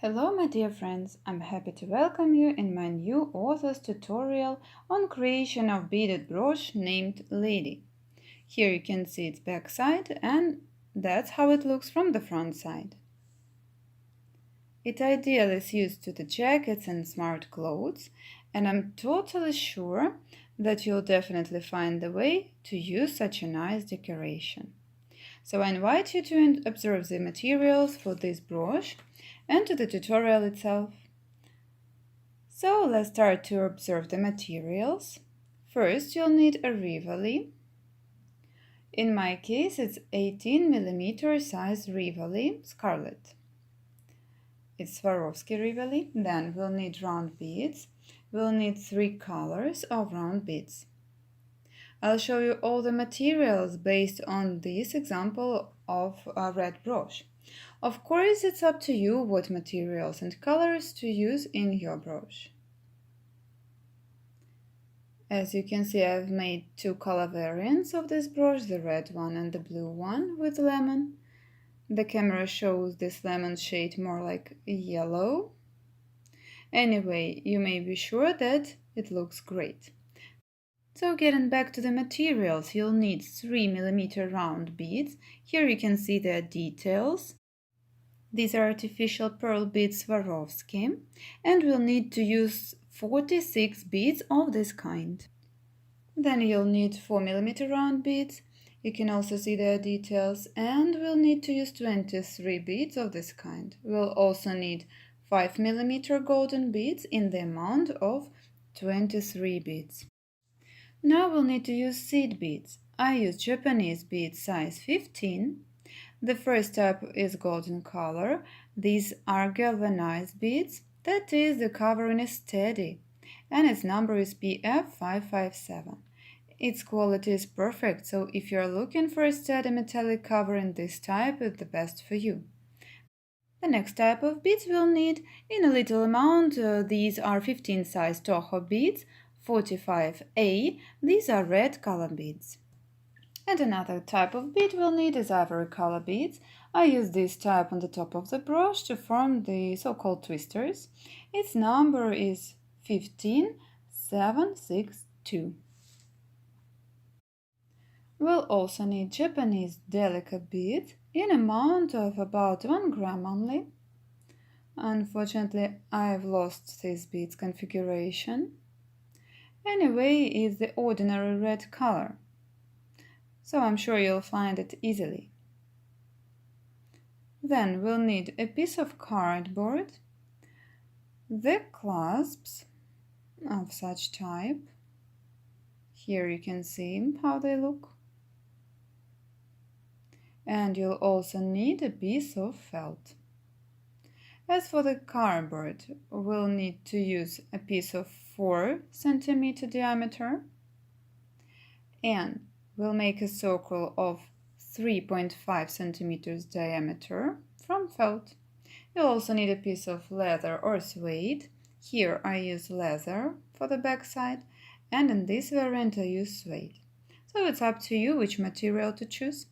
Hello my dear friends, I'm happy to welcome you in my new author's tutorial on creation of beaded brooch named Lady. Here you can see its back side and that's how it looks from the front side. It ideally suits to the jackets and smart clothes, and I'm totally sure that you'll definitely find the way to use such a nice decoration. So I invite you to observe the materials for this brooch and to the tutorial itself. So let's start to observe the materials. First you'll need a rivoli. In my case it's 18mm size rivoli, scarlet. It's Swarovski rivoli. Then we'll need round beads. We'll need 3 colors of round beads. I'll show you all the materials based on this example of a red brooch. Of course, it's up to you what materials and colors to use in your brooch. As you can see, I've made 2 color variants of this brooch, the red one and the blue one with lemon. The camera shows this lemon shade more like yellow. Anyway, you may be sure that it looks great. So getting back to the materials, you'll need 3mm round beads. Here you can see their details. These are artificial pearl beads Swarovski, and we'll need to use 46 beads of this kind. Then you'll need 4mm round beads. You can also see their details, and we'll need to use 23 beads of this kind. We'll also need 5mm golden beads in the amount of 23 beads. Now we'll need to use seed beads. I use Japanese beads size 15. The first type is golden color. These are galvanized beads, that is, the covering is steady, and its number is PF557. Its quality is perfect, so if you're looking for a steady metallic covering, this type is the best for you. The next type of beads we'll need in a little amount. These are 15 size Toho beads, 45A. These are red color beads. And another type of bead we'll need is ivory color beads. I use this type on the top of the brooch to form the so-called twisters. Its number is 15762. We'll also need Japanese delicate beads in amount of about 1 gram only. Unfortunately, I've lost this bead's configuration. Anyway, it's the ordinary red color, so I'm sure you'll find it easily. Then we'll need a piece of cardboard, the clasps of such type. Here you can see how they look. And you'll also need a piece of felt. As for the cardboard, we'll need to use a piece of 4 cm diameter, and we'll make a circle of 3.5 cm diameter from felt. You'll also need a piece of leather or suede. Here I use leather for the back side, and in this variant I use suede. So it's up to you which material to choose.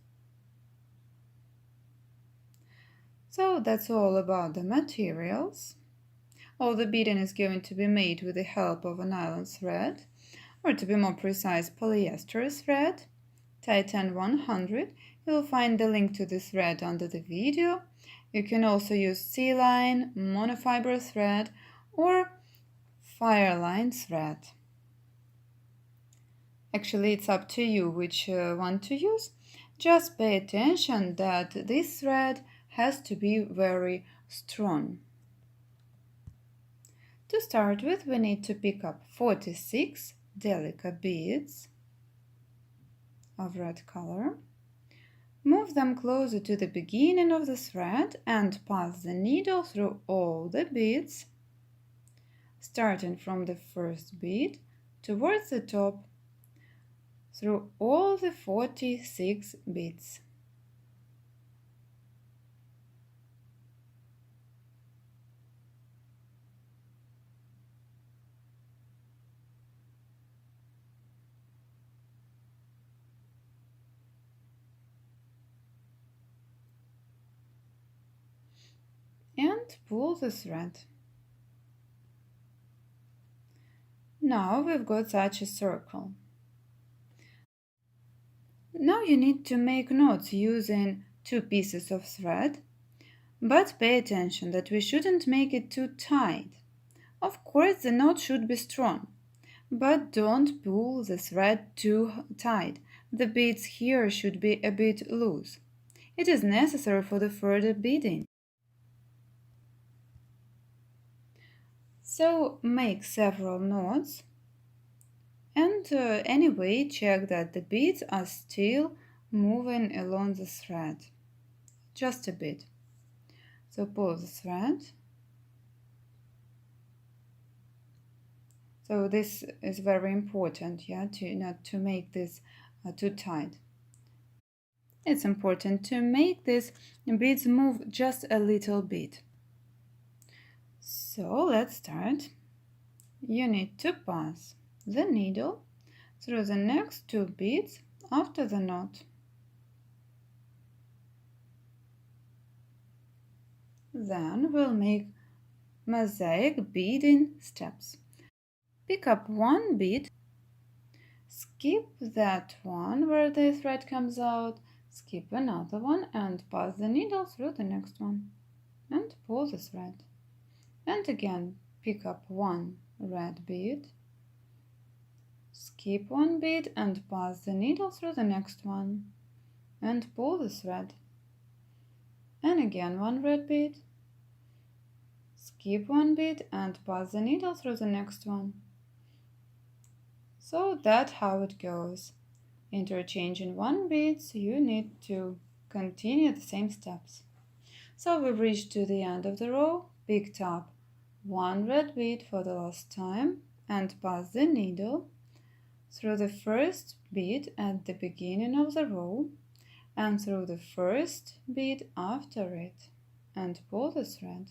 So that's all about the materials. All the beading is going to be made with the help of a nylon thread, or to be more precise, polyester thread, Titan 100. You'll find the link to this thread under the video. You can also use C-line, monofiber thread, or fireline thread. Actually, it's up to you which one to use. Just pay attention that this thread has to be very strong. To start with, we need to pick up 46 delicate beads of red color. Move them closer to the beginning of the thread and pass the needle through all the beads, starting from the first bead towards the top, through all the 46 beads. and pull the thread. Now we've got such a circle. Now you need to make knots using 2 pieces of thread, but pay attention that we shouldn't make it too tight. Of course, the knot should be strong, but don't pull the thread too tight. The beads here should be a bit loose. It is necessary for the further beading. So make several knots, and anyway check that the beads are still moving along the thread, just a bit. So pull the thread. So this is very important, not to make this too tight. It's important to make these beads move just a little bit. So let's start. You need to pass the needle through the next 2 beads after the knot. Then we'll make mosaic beading steps. Pick up 1 bead, skip that one where the thread comes out, skip another one and pass the needle through the next one and pull the thread. And again pick up 1 red bead, skip 1 bead and pass the needle through the next one and pull the thread. And again 1 red bead, skip 1 bead and pass the needle through the next one. So that's how it goes. Interchanging 1 beads, you need to continue the same steps. So we've reached to the end of the row, picked up 1 red bead for the last time and passed the needle through the first bead at the beginning of the row and through the first bead after it and pull the thread.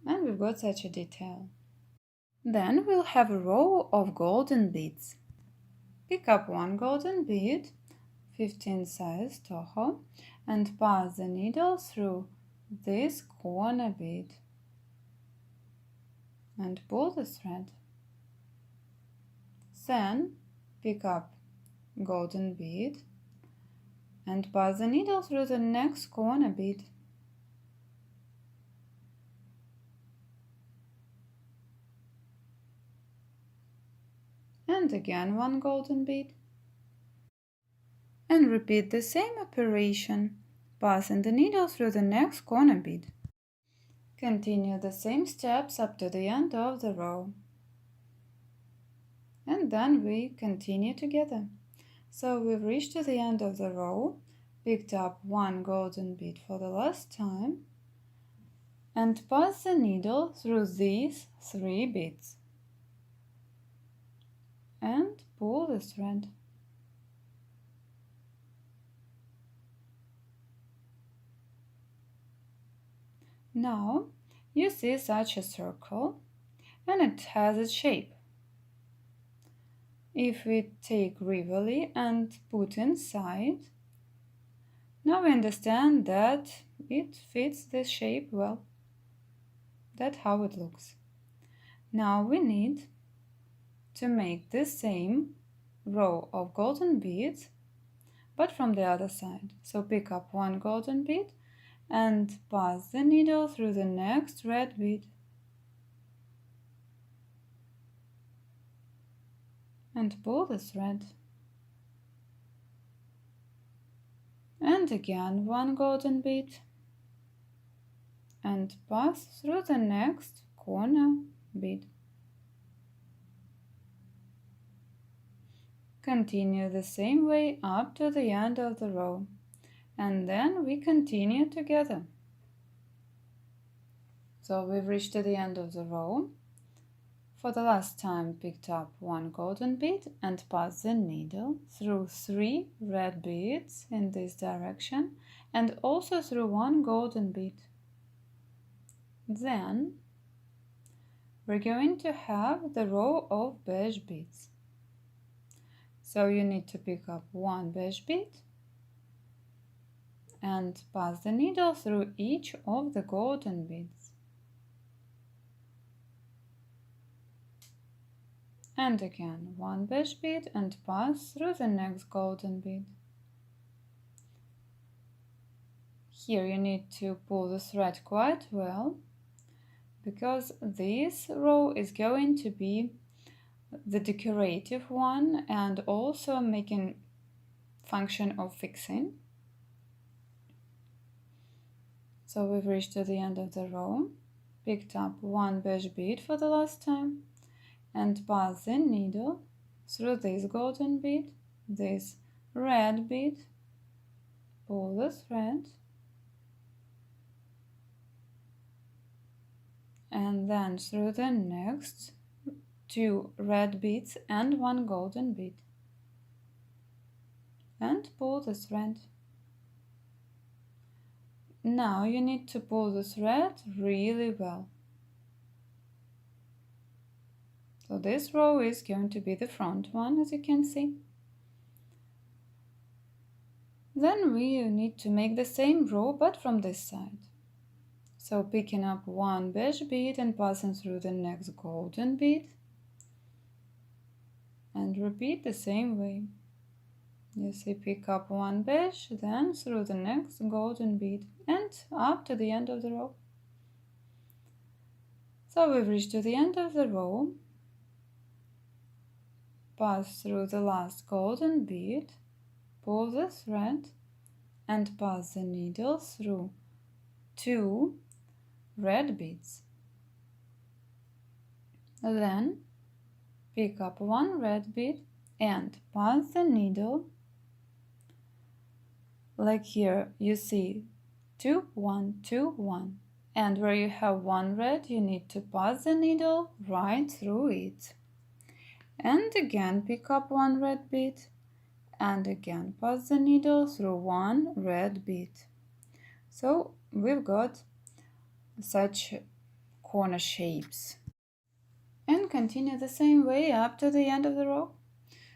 And we've got such a detail. Then we'll have a row of golden beads. Pick up 1 golden bead, 15 size Toho, and pass the needle through this corner bead and pull the thread. Then pick up golden bead and pass the needle through the next corner bead. And again 1 golden bead. And repeat the same operation, passing the needle through the next corner bead. Continue the same steps up to the end of the row. And then we continue together. So we've reached to the end of the row, picked up 1 golden bead for the last time, and pass the needle through these 3 beads. And pull the thread. Now you see such a circle and it has a shape. If we take Rivoli and put inside, now we understand that it fits the shape well. That's how it looks. Now we need to make the same row of golden beads, but from the other side. So pick up 1 golden bead and pass the needle through the next red bead. And pull the thread. And again 1 golden bead and pass through the next corner bead. Continue the same way up to the end of the row, and then we continue together. So we've reached to the end of the row. For the last time picked up 1 golden bead and passed the needle through 3 red beads in this direction and also through 1 golden bead. Then we're going to have the row of beige beads. So you need to pick up 1 beige bead and pass the needle through each of the golden beads. And again, one beige bead and pass through the next golden bead. Here you need to pull the thread quite well, because this row is going to be the decorative one and also making function of fixing. So we've reached to the end of the row, picked up one beige bead for the last time, and pass the needle through this golden bead, this red bead, pull the thread, and then through the next two red beads and one golden bead, and pull the thread. Now you need to pull the thread really well. So this row is going to be the front one, as you can see. Then we need to make the same row but from this side. So picking up one beige bead and passing through the next golden bead, and repeat the same way. You see, pick up one beige, then through the next golden bead and up to the end of the row. So we've reached to the end of the row, pass through the last golden bead, pull the thread and pass the needle through two red beads. Then pick up one red bead and pass the needle, like here you see 2, 1, 2, 1, and where you have one red you need to pass the needle right through it, and again pick up one red bead and again pass the needle through one red bead. So we've got such corner shapes, and continue the same way up to the end of the row.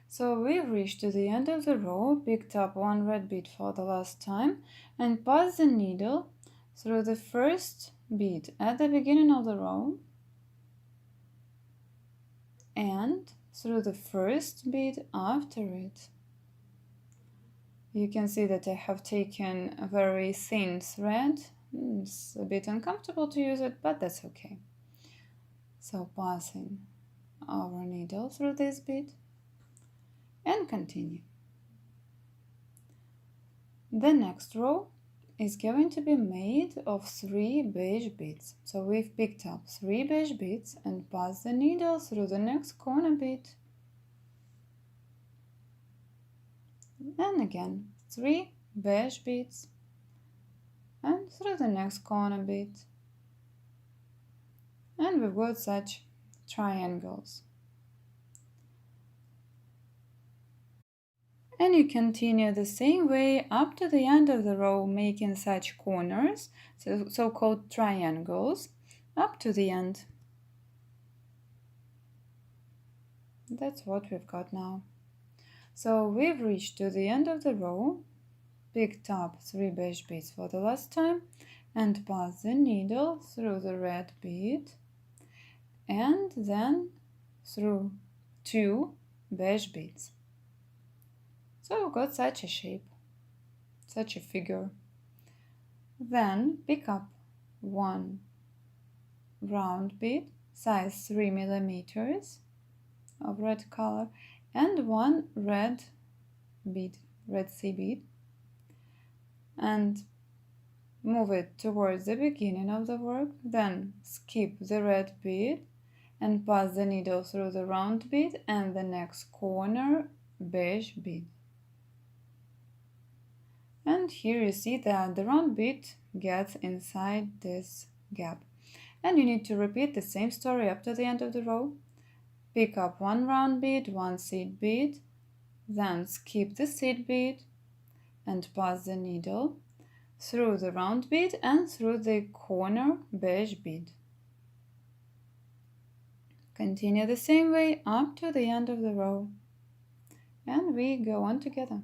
So we've reached to the end of the row, picked up one red bead for the last time and passed the needle through the first bead at the beginning of the row and through the first bead after it. You can see that I have taken a very thin thread. It's a bit uncomfortable to use it, but that's okay. So passing our needle through this bead and continue. The next row is going to be made of 3 beige beads. So we've picked up 3 beige beads and passed the needle through the next corner bead. And again 3 beige beads and through the next corner bead. And we've got such triangles. And you continue the same way up to the end of the row, making such corners, so-called triangles, up to the end. That's what we've got now. So we've reached to the end of the row, picked up 3 beige beads for the last time, and passed the needle through the red bead, and then through 2 beige beads. So we've got such a shape, such a figure. Then pick up one round bead, size 3 millimeters of red color, and one red bead, red sea bead, and move it towards the beginning of the work. Then skip the red bead and pass the needle through the round bead and the next corner beige bead. And here you see that the round bead gets inside this gap. And you need to repeat the same story up to the end of the row. Pick up one round bead, one seed bead, then skip the seed bead and pass the needle through the round bead and through the corner beige bead. Continue the same way up to the end of the row. And we go on together.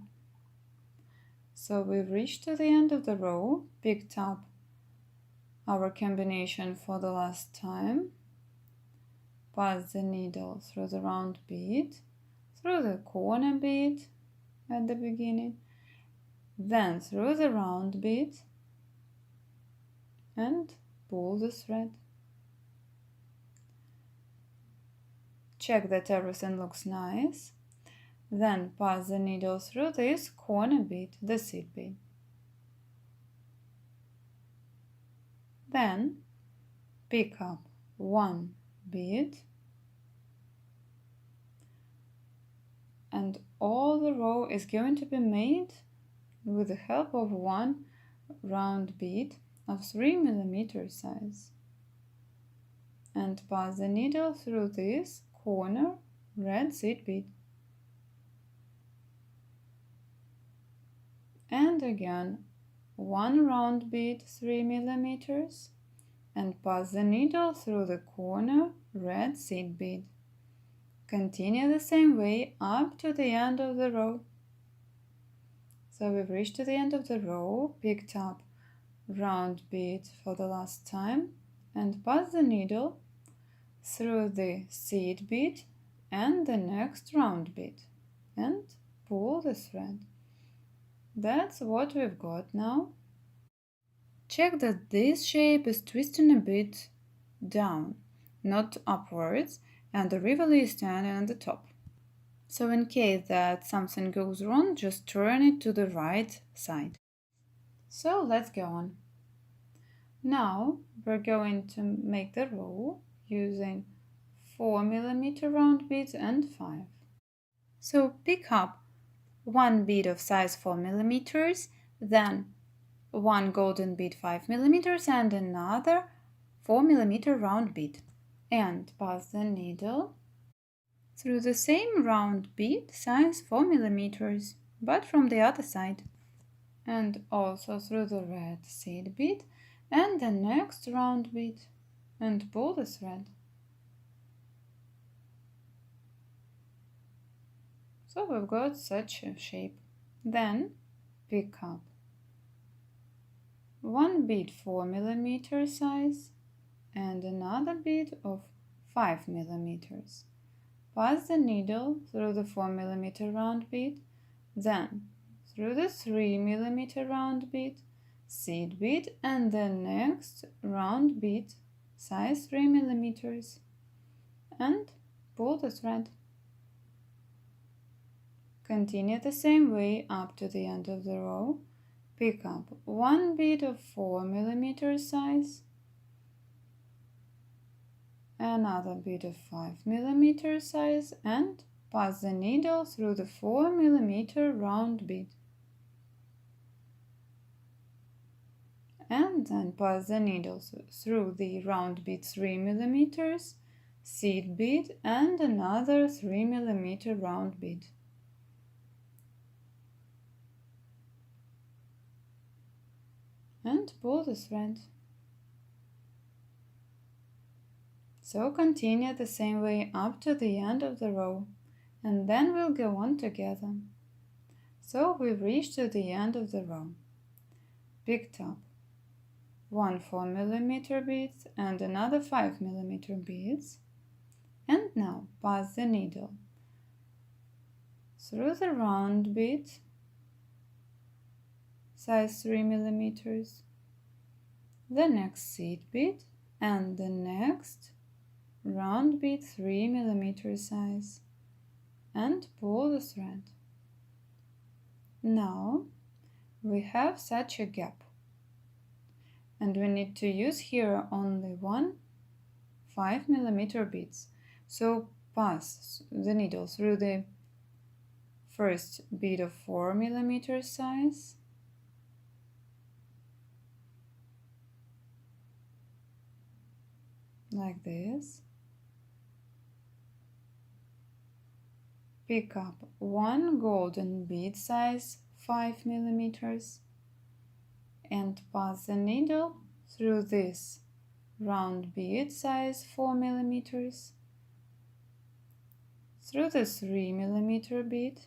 So we've reached to the end of the row, picked up our combination for the last time, pass the needle through the round bead, through the corner bead at the beginning, then through the round bead, and pull the thread. Check that everything looks nice. Then pass the needle through this corner bead, the seed bead. Then pick up one bead and all the row is going to be made with the help of one round bead of 3 millimeter size. And pass the needle through this corner red seed bead. And again, one round bead 3 millimeters and pass the needle through the corner red seed bead. Continue the same way up to the end of the row. So we've reached to the end of the row, picked up round bead for the last time and pass the needle through the seed bead and the next round bead and pull the thread. That's what we've got now. Check that this shape is twisting a bit down, not upwards, and the rival is standing on the top. So in case that something goes wrong, just turn it to the right side. So let's go on. Now we're going to make the row using 4 millimeter round beads and 5. So pick up one bead of size 4 millimeters, then one golden bead 5 millimeters and another 4 millimeter round bead, and pass the needle through the same round bead size 4 millimeters, but from the other side, and also through the red seed bead and the next round bead, and pull the thread. So we've got such a shape. Then pick up one bead 4 millimeter size and another bead of 5 millimeters. Pass the needle through the 4 millimeter round bead, then through the 3 millimeter round bead, seed bead and the next round bead size 3 millimeters, and pull the thread. Continue the same way up to the end of the row. Pick up one bead of 4 millimeter size, another bead of 5 millimeter size, and pass the needle through the 4 millimeter round bead. And then pass the needle through the round bead 3 millimeters, seed bead, and another 3 millimeter round bead. And pull the thread. So continue the same way up to the end of the row, and then we'll go on together. So we've reached to the end of the row. Picked up one 4 millimeter bead and another 5 millimeter beads, and now pass the needle through the round bead size 3 millimeters, the next seed bead and the next round bead 3 millimeter size, and pull the thread. Now we have such a gap, and we need to use here only one 5 millimeter beads. So pass the needle through the first bead of 4 millimeter size, like this. Pick up one golden bead size 5 millimeters and pass the needle through this round bead size 4 millimeters, through the 3 millimeter bead,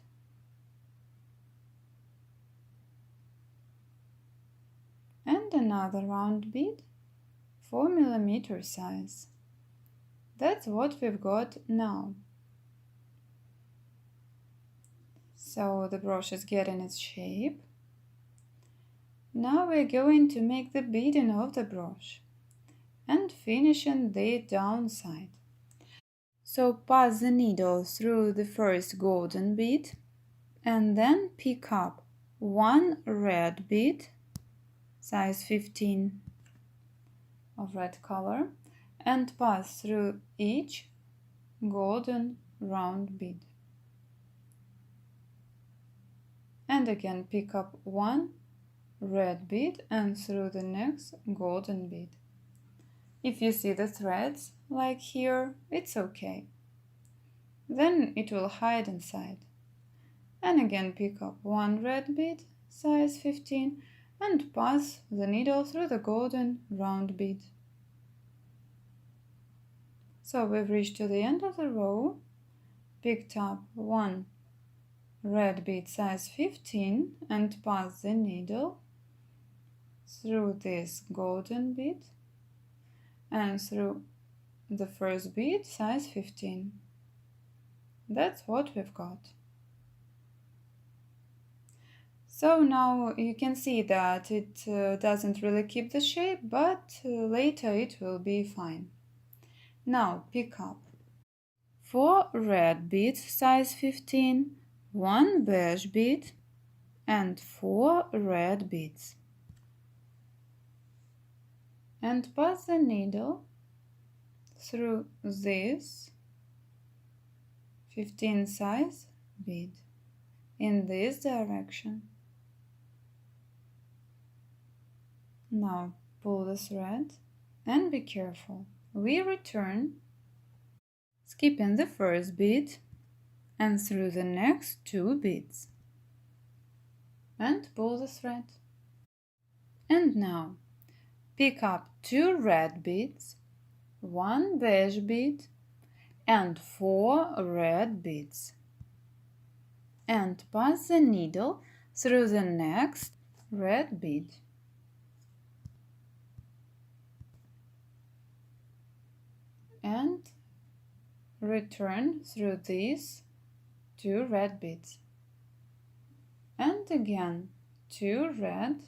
and another round bead, 4 mm size. That's what we've got now. So the brush is getting its shape. Now we're going to make the beading of the brush and finishing the downside. So pass the needle through the first golden bead and then pick up one red bead, size 15 of red color, and pass through each golden round bead. And again pick up one red bead and through the next golden bead. If you see the threads, like here, it's okay. Then it will hide inside. And again pick up one red bead, size 15, and pass the needle through the golden round bead. So we've reached to the end of the row, picked up one red bead size 15 and pass the needle through this golden bead and through the first bead size 15. That's what we've got. So now you can see that it doesn't really keep the shape, but later it will be fine. Now pick up 4 red beads size 15, 1 beige bead and 4 red beads. And pass the needle through this 15 size bead in this direction. Now pull the thread and be careful. We return, skipping the first bead and through the next 2 beads. And pull the thread. And now pick up 2 red beads, 1 beige bead and 4 red beads. And pass the needle through the next red bead. And return through these 2 red beads. And again 2 red,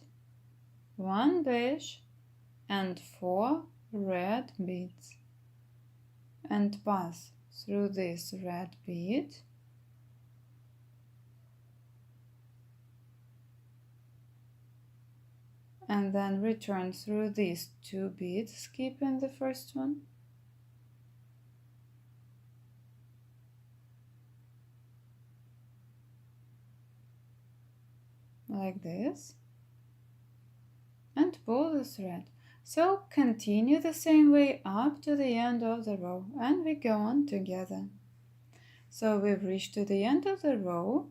1 beige and 4 red beads. And pass through this red bead. And then return through these 2 beads, skipping the first one. Like this, and pull the thread. So continue the same way up to the end of the row, and we go on together. So we've reached to the end of the row.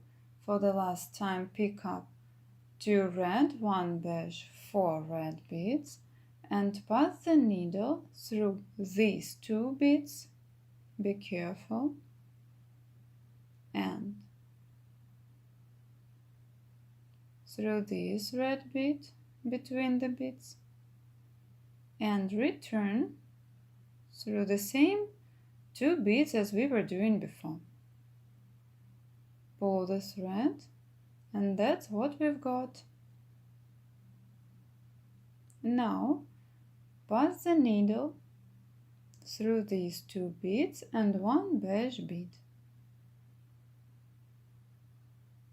For the last time, pick up 2 red, 1 beige, 4 red beads and pass the needle through these 2 beads. Be careful. And through this red bead between the beads and return through the same 2 beads as we were doing before. Pull the thread and that's what we've got. Now pass the needle through these 2 beads and 1 beige bead.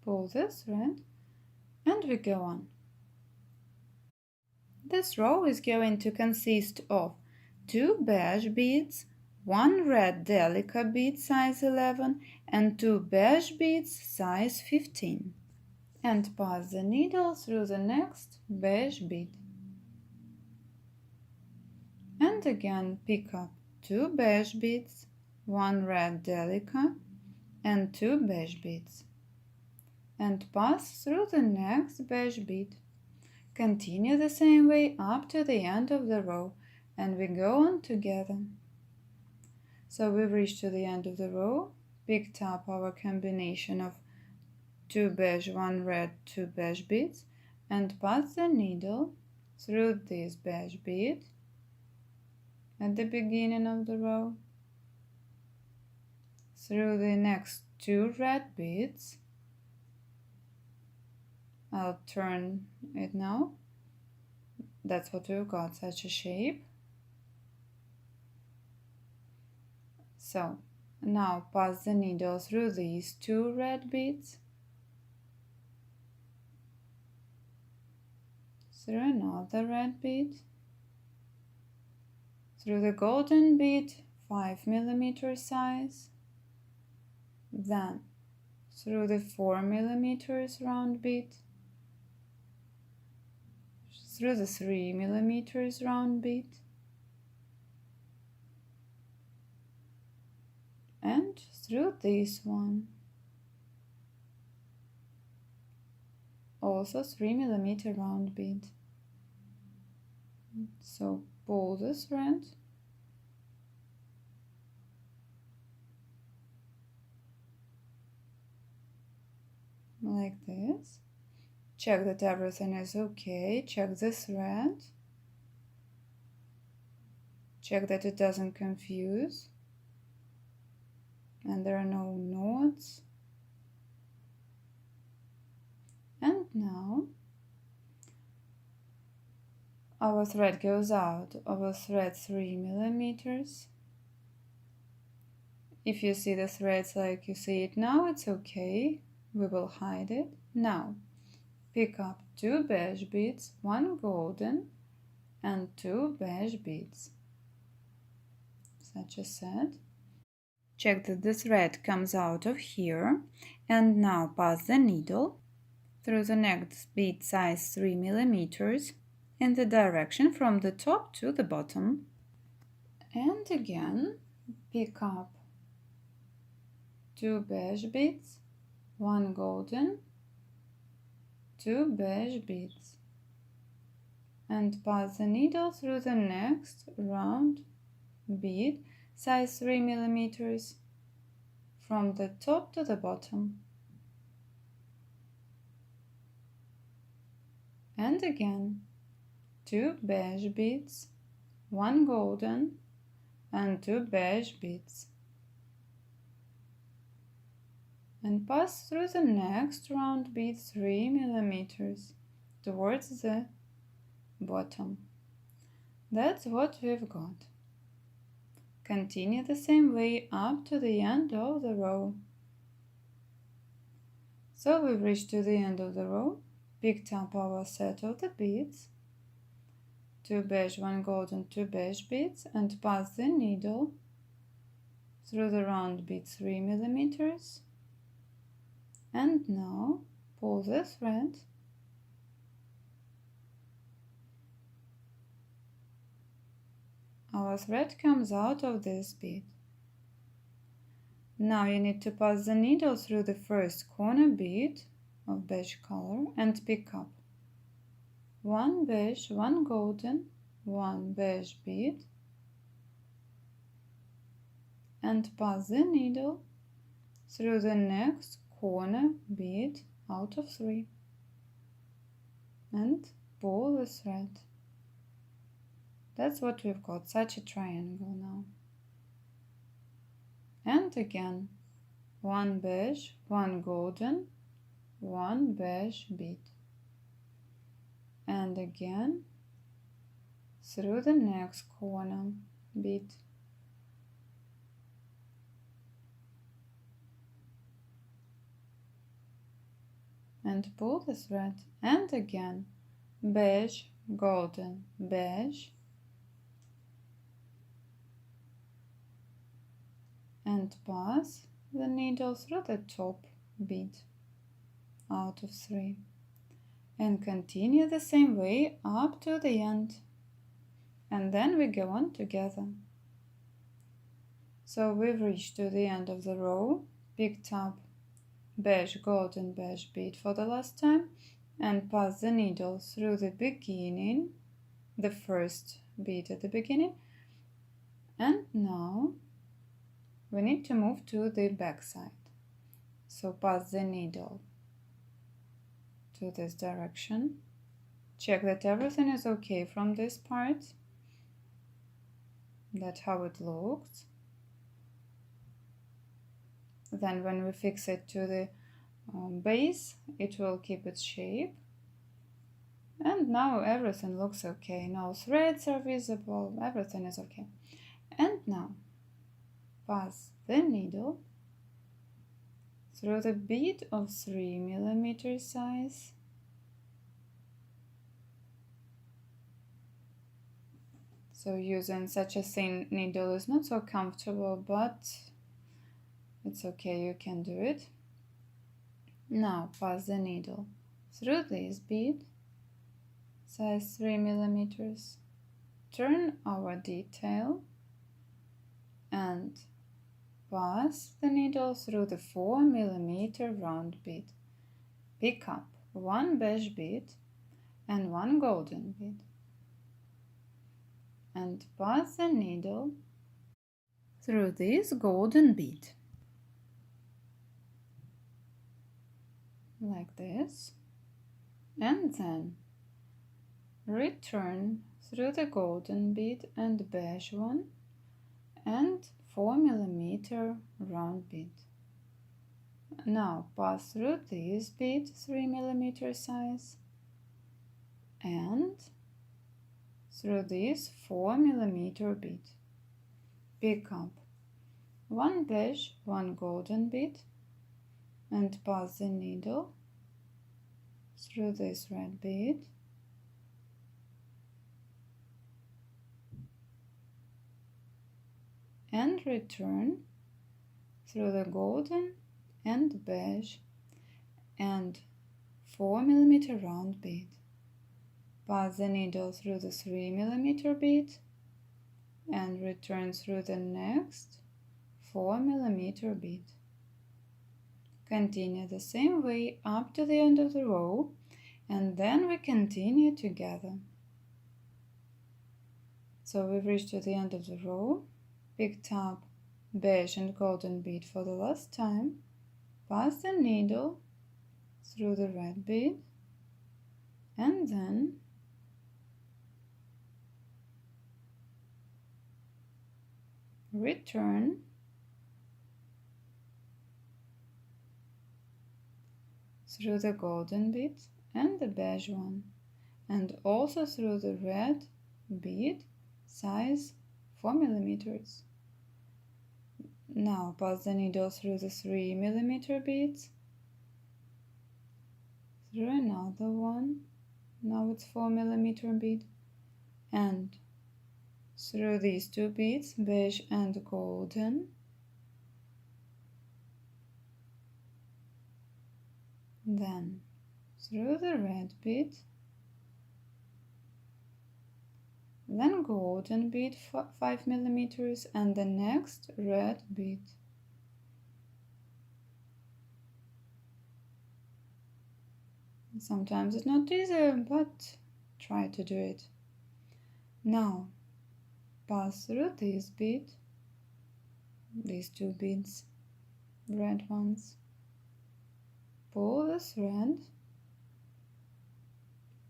Pull the thread and we go on. This row is going to consist of 2 beige beads, 1 red delica bead size 11 and 2 beige beads size 15. And pass the needle through the next beige bead. And again pick up 2 beige beads, 1 red delica and 2 beige beads. And pass through the next beige bead. Continue the same way up to the end of the row and we go on together. So we've reached to the end of the row, picked up our combination of 2 beige, 1 red, 2 beige beads and pass the needle through this beige bead at the beginning of the row, through the next 2 red beads. I'll turn it now. That's what we've got, such a shape. So now pass the needle through these 2 red beads, through another red bead, through the golden bead 5mm size, then through the 4mm round bead, through the 3mm round bead, and through this one, also 3mm round bead. So pull the thread, like this. Check that everything is okay. Check the thread. Check that it doesn't confuse and there are no knots. And now our thread goes out of a thread 3mm. If you see the threads like you see it now, it's okay. We will hide it. Now pick up 2 beige beads, 1 golden and 2 beige beads, such as said. Check that the thread comes out of here, and now pass the needle through the next bead size 3mm in the direction from the top to the bottom. And again pick up 2 beige beads, 1 golden, 2 beige beads, and pass the needle through the next round bead size 3mm from the top to the bottom. And again 2 beige beads, 1 golden and 2 beige beads, and pass through the next round bead 3mm towards the bottom. That's what we've got. Continue the same way up to the end of the row. So we've reached to the end of the row, picked up our set of the beads, 2 beige, 1 golden, 2 beige beads, and pass the needle through the round bead 3mm. And now pull the thread, our thread comes out of this bead. Now you need to pass the needle through the first corner bead of beige color and pick up 1 beige, 1 golden, 1 beige bead, and pass the needle through the next corner bead out of 3 and pull the thread. That's what we've got, such a triangle now. And again 1 beige, 1 golden, 1 beige bead, and again through the next corner bead. And pull the thread, and again beige, golden, beige, and pass the needle through the top bead out of 3 and continue the same way up to the end, and then we go on together. So we've reached to the end of the row, picked up beige, golden, beige bead for the last time, and pass the needle through the beginning, the first bead at the beginning, and now we need to move to the back side. So pass the needle to this direction, Check that everything is okay from this part. That's how it looks. Then when we fix it to the base, it will keep its shape. And now everything looks okay. No threads are visible, everything is okay. And now pass the needle through the bead of 3 mm size. So using such a thin needle is not so comfortable, but it's okay, you can do it. Now pass the needle through this bead, size 3 mm. Turn our detail and pass the needle through the 4 mm round bead. Pick up 1 beige bead and 1 golden bead. And pass the needle through this golden bead. Like this. And then return through the golden bead and beige one and 4 mm round bead. Now pass through this bead 3 mm size and through this 4 mm bead. Pick up 1 beige, 1 golden bead and pass the needle through this red bead and return through the golden and beige and 4 mm round bead. Pass the needle through the 3 mm bead and return through the next 4 mm bead. Continue the same way up to the end of the row, and then we continue together. So we've reached to the end of the row, picked up beige and golden bead for the last time, pass the needle through the red bead, and then return through the golden bead and the beige one, and also through the red bead size 4 mm. Now pass the needle through the 3 mm beads, through another one, now it's 4 mm bead, and through these two beads, beige and golden, then through the red bead, then golden bead 5 mm and the next red bead. Sometimes it's not easy, but try to do it. Now pass through this bead, these two beads, red ones, pull the thread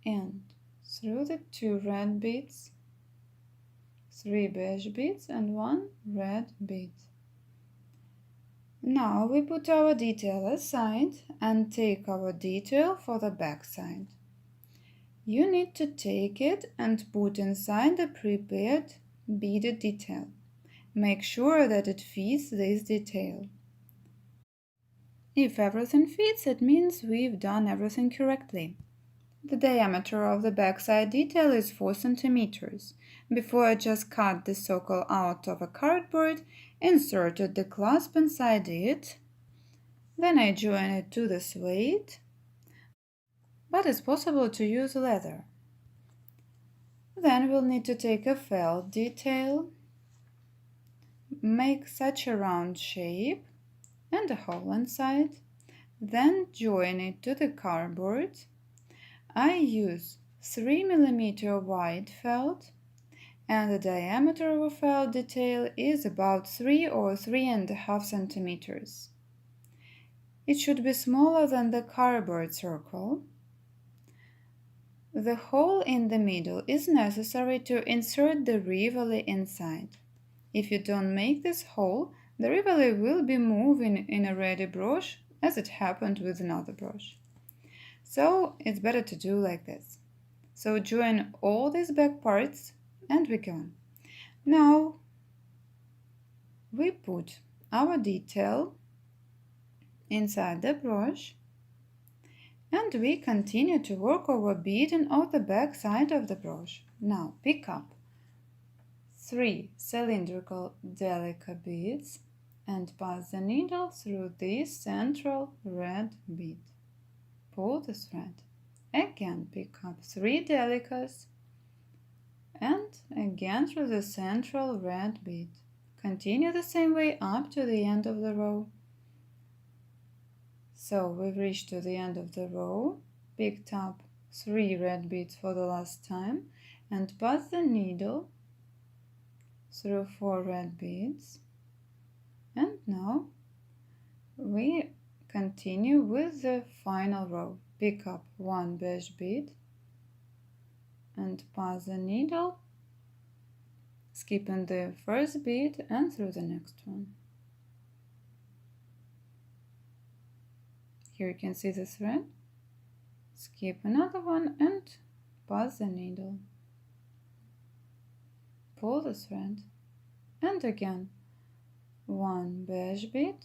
and through the two red beads, 3 beige beads and 1 red bead. Now we put our detail aside and take our detail for the back side. You need to take it and put inside the prepared beaded detail. Make sure that it fits this detail. If everything fits, it means we've done everything correctly. The diameter of the backside detail is 4 cm. Before I just cut the circle out of a cardboard, inserted the clasp inside it, then I join it to the suede, but it's possible to use leather. Then we'll need to take a felt detail, make such a round shape and a hole inside, then join it to the cardboard. I use 3 mm wide felt, and the diameter of a felt detail is about 3 or 3.5 centimeters. It should be smaller than the cardboard circle. The hole in the middle is necessary to insert the rivoli inside. If you don't make this hole, the rivoli will be moving in a ready brush as it happened with another brush. So it's better to do like this. So join all these back parts and we go on. Now we put our detail inside the brush and we continue to work over beading of the back side of the brush. Now pick up 3 cylindrical delicate beads and pass the needle through this central red bead. Pull the thread. Again pick up 3 delicates and again through the central red bead. Continue the same way up to the end of the row. So we've reached to the end of the row, picked up 3 red beads for the last time and pass the needle through 4 red beads. And now we continue with the final row. Pick up 1 beige bead and pass the needle, skipping the first bead and through the next one. Here you can see the thread. Skip another one and pass the needle. Pull the thread and again 1 beige bead,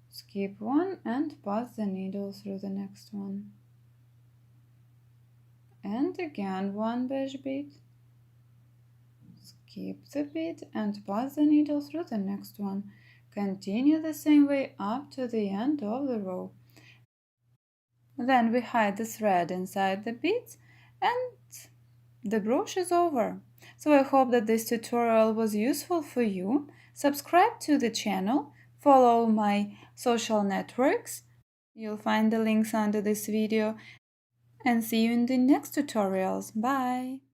skip one and pass the needle through the next one. And again 1 beige bead, skip the bead and pass the needle through the next one. Continue the same way up to the end of the row. Then we hide the thread inside the beads and the brush is over. So I hope that this tutorial was useful for you. Subscribe to the channel, follow my social networks. You'll find the links under this video and see you in the next tutorials. Bye!